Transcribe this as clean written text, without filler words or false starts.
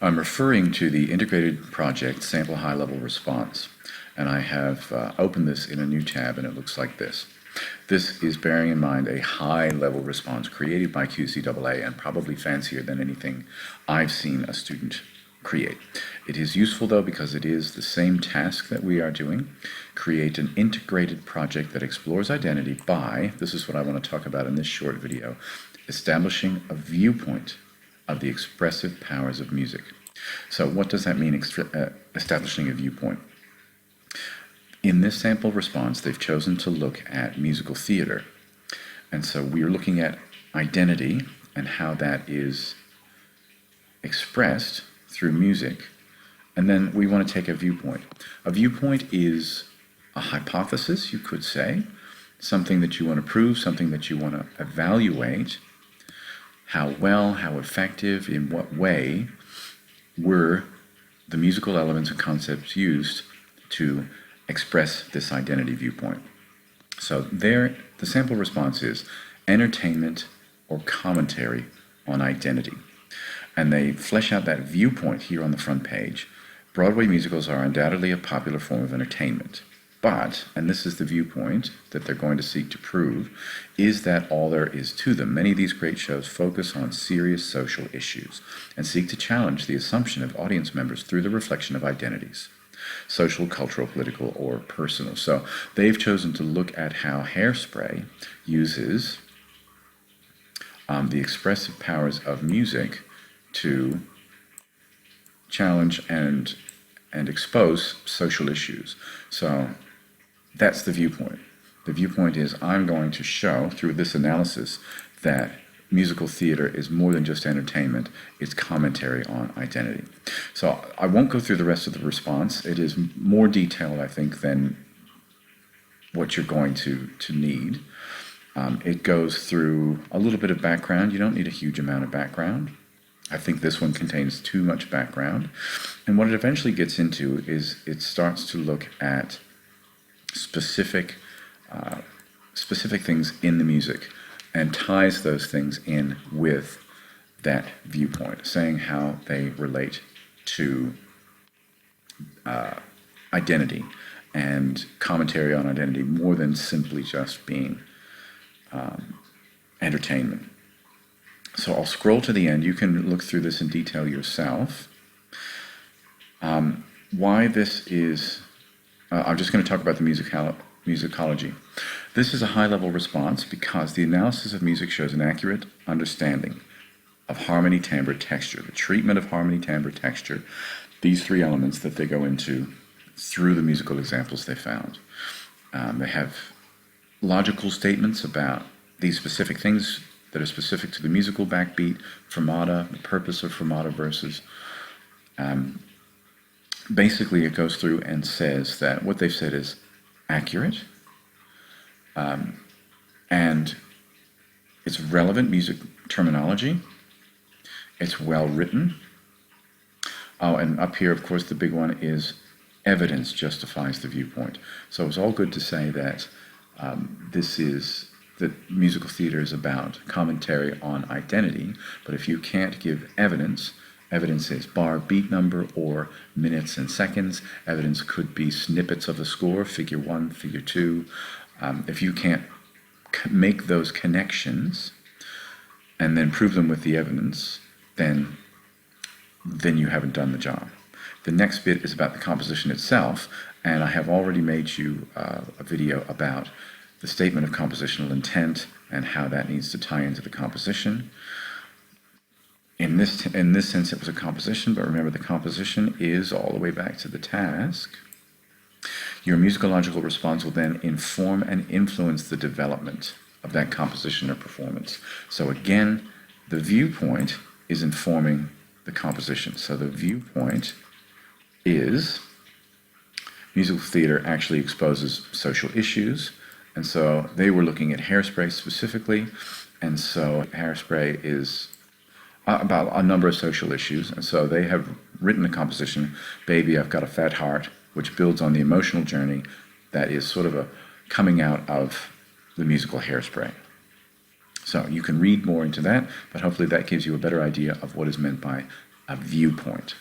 I'm referring to the integrated project sample high-level response, and I have opened this in a new tab, and it looks like this. This is bearing in mind a high-level response created by QCAA and probably fancier than anything I've seen a student create. It is useful, though, because it is the same task that we are doing. Create an integrated project that explores identity by, this is what I want to talk about in this short video, establishing a viewpoint of the expressive powers of music. So what does that mean, establishing a viewpoint? In this sample response, they've chosen to look at musical theater. And so we're looking at identity and how that is expressed through music. And then we want to take a viewpoint. A viewpoint is a hypothesis, you could say, something that you want to prove, something that you want to evaluate. How well, how effective, in what way were the musical elements and concepts used to express this identity viewpoint. So there, the sample response is entertainment or commentary on identity. And they flesh out that viewpoint here on the front page. Broadway musicals are undoubtedly a popular form of entertainment. But, and this is the viewpoint that they're going to seek to prove, is that all there is to them. Many of these great shows focus on serious social issues and seek to challenge the assumption of audience members through the reflection of identities, social, cultural, political, or personal. So they've chosen to look at how Hairspray uses the expressive powers of music to challenge and expose social issues. So that's the viewpoint. The viewpoint is I'm going to show through this analysis that musical theater is more than just entertainment, it's commentary on identity. So I won't go through the rest of the response. It is more detailed, I think, than what you're going to need. It goes through a little bit of background. You don't need a huge amount of background. I think this one contains too much background. And what it eventually gets into is it starts to look at specific things in the music and ties those things in with that viewpoint, saying how they relate to identity and commentary on identity more than simply just being entertainment. So I'll scroll to the end. You can look through this in detail yourself. Why this is, I'm just going to talk about the musicology. This is a high-level response because the analysis of music shows an accurate understanding of harmony, timbre, texture, the treatment of harmony, timbre, texture, these three elements that they go into through the musical examples they found. They have logical statements about these specific things that are specific to the musical backbeat, fermata, the purpose of fermata verses. Basically, it goes through and says that what they've said is accurate, and it's relevant music terminology, it's well written. Oh, and up here, of course, the big one is evidence justifies the viewpoint. So it's all good to say that that musical theater is about commentary on identity, but if you can't give evidence, evidence is bar beat number or minutes and seconds. Evidence could be snippets of the score, figure 1, figure 2. If you can't make those connections and then prove them with the evidence, then you haven't done the job. The next bit is about the composition itself, and I have already made you a video about the statement of compositional intent and how that needs to tie into the composition. In this sense, it was a composition, but remember the composition is all the way back to the task. Your musicological response will then inform and influence the development of that composition or performance. So again, the viewpoint is informing the composition. So the viewpoint is musical theater actually exposes social issues, and so they were looking at Hairspray specifically, and so Hairspray is about a number of social issues, and so they have written a composition, Baby, I've Got a Fat Heart, which builds on the emotional journey that is sort of a coming out of the musical Hairspray. So you can read more into that, but hopefully that gives you a better idea of what is meant by a viewpoint.